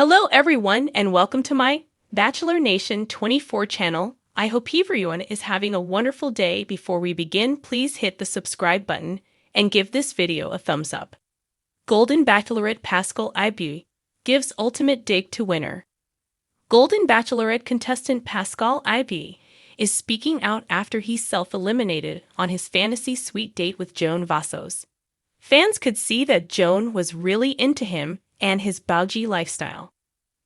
Hello everyone and welcome to my Bachelor Nation 24 channel. I hope everyone is having a wonderful day. Before we begin, please hit the subscribe button and give this video a thumbs up. Golden Bachelorette Pascal Ibgui gives ultimate dig to winner. Golden Bachelorette contestant Pascal Ibgui is speaking out after he self-eliminated on his fantasy suite date with Joan Vassos. Fans could see that Joan was really into him and his bougie lifestyle.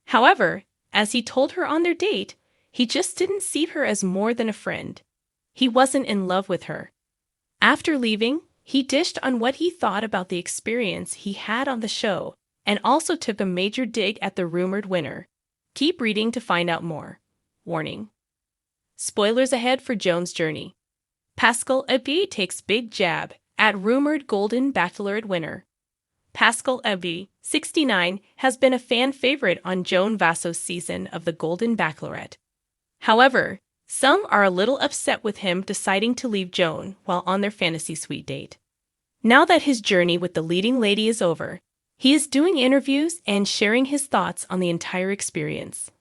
However, as he told her on their date, he just didn't see her as more than a friend. He wasn't in love with her. After leaving, he dished on what he thought about the experience he had on the show and also took a major dig at the rumored winner. Keep reading to find out more. Warning. Spoilers ahead for Joan's journey. Pascal Ibgui takes big jab at rumored Golden Bachelorette winner. Pascal Ibgui, 69, has been a fan favorite on Joan Vassos' season of the Golden Bachelorette. However, some are a little upset with him deciding to leave Joan while on their fantasy suite date. Now that his journey with the leading lady is over, he is doing interviews and sharing his thoughts on the entire experience.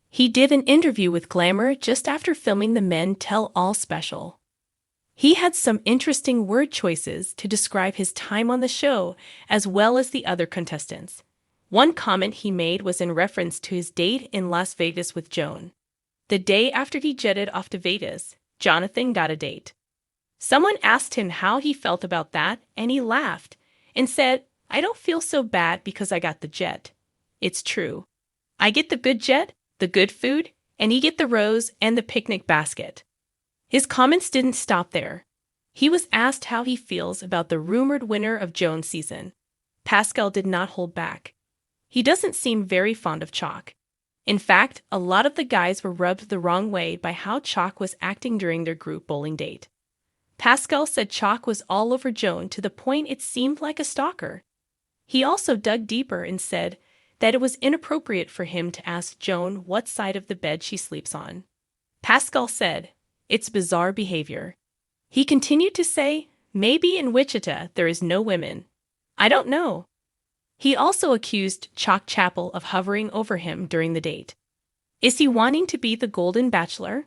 He did an interview with Glamour just after filming the Men Tell All special. He had some interesting word choices to describe his time on the show, as well as the other contestants. One comment he made was in reference to his date in Las Vegas with Joan. The day after he jetted off to Vegas, Jonathan got a date. Someone asked him how he felt about that, and he laughed and said, "I don't feel so bad because I got the jet. It's true. I get the good jet, the good food, and he get the rose and the picnic basket." His comments didn't stop there. He was asked how he feels about the rumored winner of Joan's season. Pascal did not hold back. He doesn't seem very fond of Chalk. In fact, a lot of the guys were rubbed the wrong way by how Chalk was acting during their group bowling date. Pascal said Chalk was all over Joan to the point it seemed like a stalker. He also dug deeper and said that it was inappropriate for him to ask Joan what side of the bed she sleeps on. Pascal said, "It's bizarre behavior." He continued to say, "Maybe in Wichita there is no women. I don't know." He also accused Chalk Chapel of hovering over him during the date. Is he wanting to be the Golden Bachelor?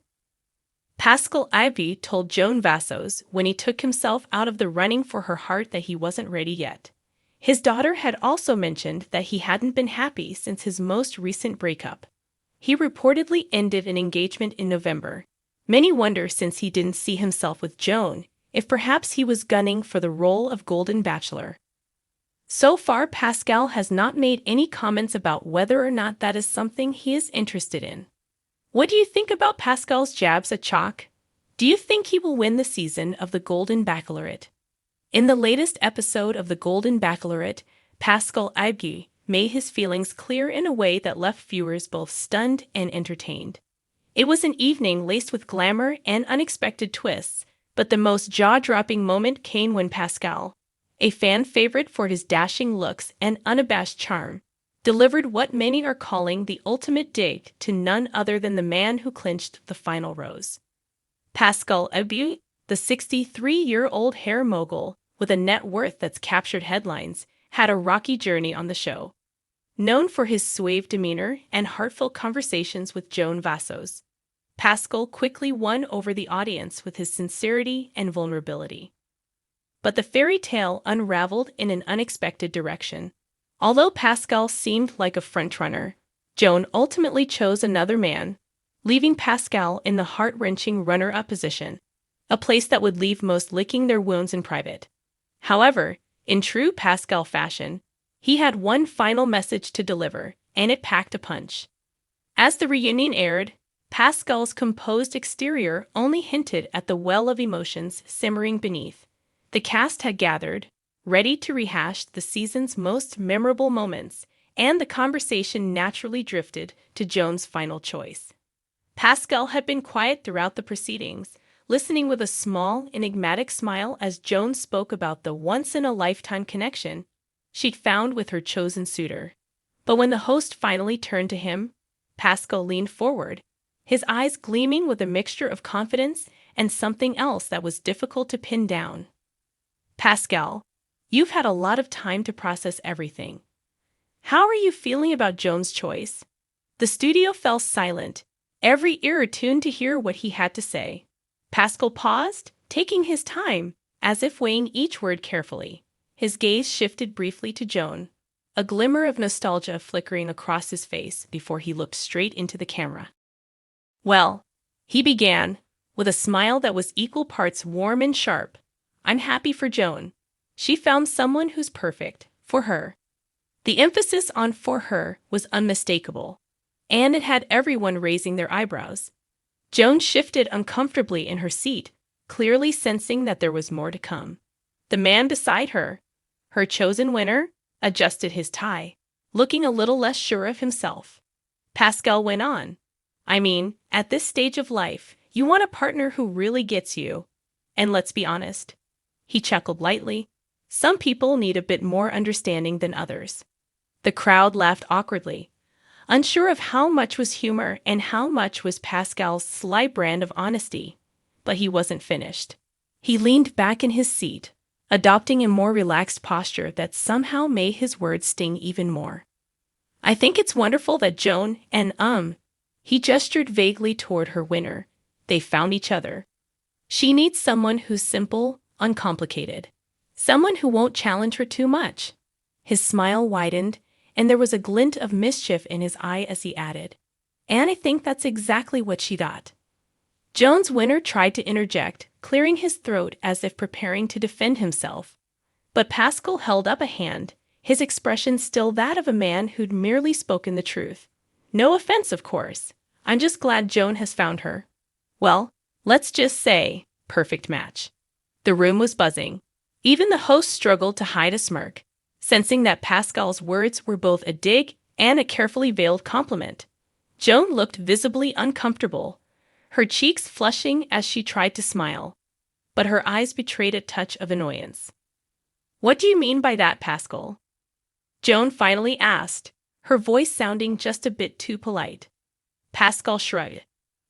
Pascal Ibgui told Joan Vassos when he took himself out of the running for her heart that he wasn't ready yet. His daughter had also mentioned that he hadn't been happy since his most recent breakup. He reportedly ended an engagement in November. Many wonder, since he didn't see himself with Joan, if perhaps he was gunning for the role of Golden Bachelor. So far, Pascal has not made any comments about whether or not that is something he is interested in. What do you think about Pascal's jabs at Chalk? Do you think he will win the season of the Golden Bachelorette? In the latest episode of the Golden Bachelorette, Pascal Ibgui made his feelings clear in a way that left viewers both stunned and entertained. It was an evening laced with glamour and unexpected twists, but the most jaw-dropping moment came when Pascal, a fan favorite for his dashing looks and unabashed charm, delivered what many are calling the ultimate dig to none other than the man who clinched the final rose. Pascal Ibgui, the 63-year-old hair mogul with a net worth that's captured headlines, had a rocky journey on the show. Known for his suave demeanor and heartfelt conversations with Joan Vassos, Pascal quickly won over the audience with his sincerity and vulnerability. But the fairy tale unraveled in an unexpected direction. Although Pascal seemed like a frontrunner, Joan ultimately chose another man, leaving Pascal in the heart-wrenching runner-up position, a place that would leave most licking their wounds in private. However, in true Pascal fashion, he had one final message to deliver, and it packed a punch. As the reunion aired, Pascal's composed exterior only hinted at the well of emotions simmering beneath. The cast had gathered, ready to rehash the season's most memorable moments, and the conversation naturally drifted to Joan's final choice. Pascal had been quiet throughout the proceedings, listening with a small, enigmatic smile as Joan spoke about the once-in-a-lifetime connection she'd found with her chosen suitor. But when the host finally turned to him, Pascal leaned forward, his eyes gleaming with a mixture of confidence and something else that was difficult to pin down. "Pascal, you've had a lot of time to process everything. How are you feeling about Joan's choice? The studio fell silent, every ear attuned to hear what he had to say. Pascal paused, taking his time, as if weighing each word carefully. His gaze shifted briefly to Joan, a glimmer of nostalgia flickering across his face before he looked straight into the camera. Well, he began, with a smile that was equal parts warm and sharp. I'm happy for Joan. She found someone who's perfect for her. The emphasis on "for her" was unmistakable, and it had everyone raising their eyebrows. Joan shifted uncomfortably in her seat, clearly sensing that there was more to come. The man beside her, her chosen winner, adjusted his tie, looking a little less sure of himself. Pascal went on. I mean, at this stage of life, you want a partner who really gets you. And let's be honest. He chuckled lightly. Some people need a bit more understanding than others. The crowd laughed awkwardly, unsure of how much was humor and how much was Pascal's sly brand of honesty. But he wasn't finished. He leaned back in his seat, adopting a more relaxed posture that somehow made his words sting even more. I think it's wonderful that Joan and he gestured vaguely toward her winner. They found each other. She needs someone who's simple, uncomplicated. Someone who won't challenge her too much. His smile widened, and there was a glint of mischief in his eye as he added, and I think that's exactly what she got. Joan's winner tried to interject, clearing his throat as if preparing to defend himself. But Pascal held up a hand, his expression still that of a man who'd merely spoken the truth. No offense, of course. I'm just glad Joan has found her. Well, let's just say, perfect match. The room was buzzing. Even the host struggled to hide a smirk, sensing that Pascal's words were both a dig and a carefully veiled compliment. Joan looked visibly uncomfortable, her cheeks flushing as she tried to smile, but her eyes betrayed a touch of annoyance. What do you mean by that, Pascal? Joan finally asked, her voice sounding just a bit too polite. Pascal shrugged.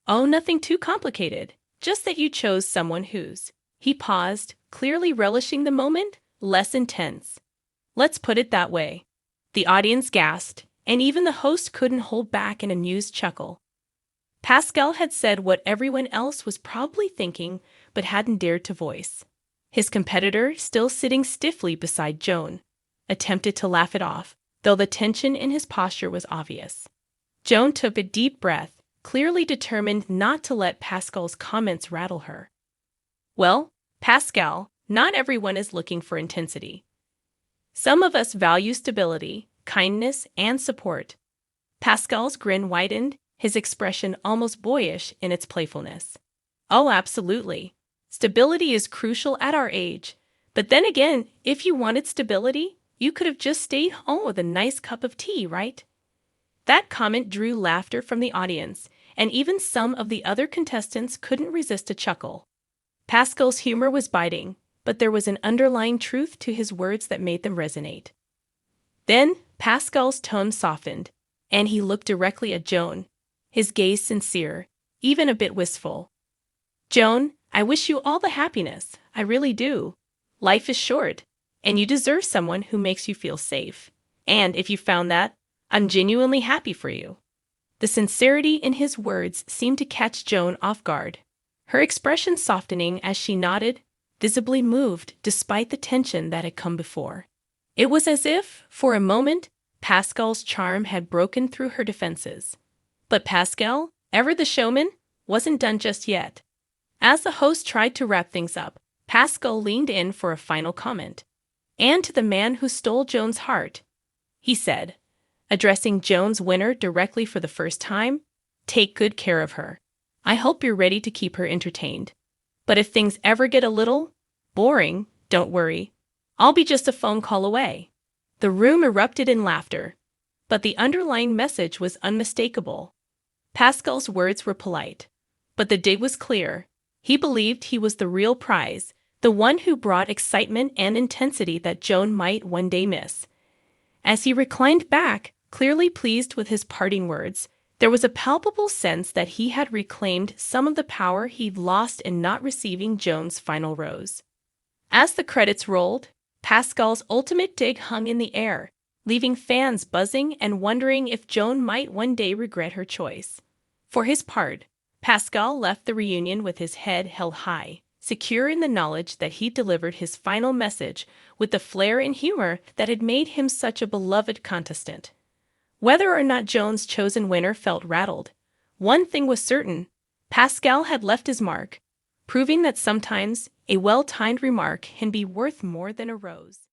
Oh, nothing too complicated, just that you chose someone who's. He paused, clearly relishing the moment, less intense. Let's put it that way. The audience gasped, and even the host couldn't hold back an amused chuckle. Pascal had said what everyone else was probably thinking, but hadn't dared to voice. His competitor, still sitting stiffly beside Joan, attempted to laugh it off, though the tension in his posture was obvious. Joan took a deep breath, clearly determined not to let Pascal's comments rattle her. Well, Pascal, not everyone is looking for intensity. Some of us value stability, kindness, and support. Pascal's grin widened, his expression almost boyish in its playfulness. Oh, absolutely. Stability is crucial at our age. But then again, if you wanted stability, you could have just stayed home with a nice cup of tea, right? That comment drew laughter from the audience, and even some of the other contestants couldn't resist a chuckle. Pascal's humor was biting, but there was an underlying truth to his words that made them resonate. Then Pascal's tone softened, and he looked directly at Joan, his gaze sincere, even a bit wistful. Joan, I wish you all the happiness. I really do. Life is short, and you deserve someone who makes you feel safe. And if you found that, I'm genuinely happy for you. The sincerity in his words seemed to catch Joan off guard, her expression softening as she nodded, visibly moved despite the tension that had come before. It was as if, for a moment, Pascal's charm had broken through her defenses. But Pascal, ever the showman, wasn't done just yet. As the host tried to wrap things up, Pascal leaned in for a final comment. And to the man who stole Joan's heart, he said, addressing Joan's winner directly for the first time, take good care of her. I hope you're ready to keep her entertained. But if things ever get a little boring, don't worry. I'll be just a phone call away. The room erupted in laughter, but the underlying message was unmistakable. Pascal's words were polite, but the dig was clear. He believed he was the real prize, the one who brought excitement and intensity that Joan might one day miss. As he reclined back, clearly pleased with his parting words, there was a palpable sense that he had reclaimed some of the power he'd lost in not receiving Joan's final rose. As the credits rolled, Pascal's ultimate dig hung in the air, leaving fans buzzing and wondering if Joan might one day regret her choice. For his part, Pascal left the reunion with his head held high, secure in the knowledge that he delivered his final message with the flair and humor that had made him such a beloved contestant. Whether or not Joan's chosen winner felt rattled, one thing was certain: Pascal had left his mark, proving that sometimes a well-timed remark can be worth more than a rose.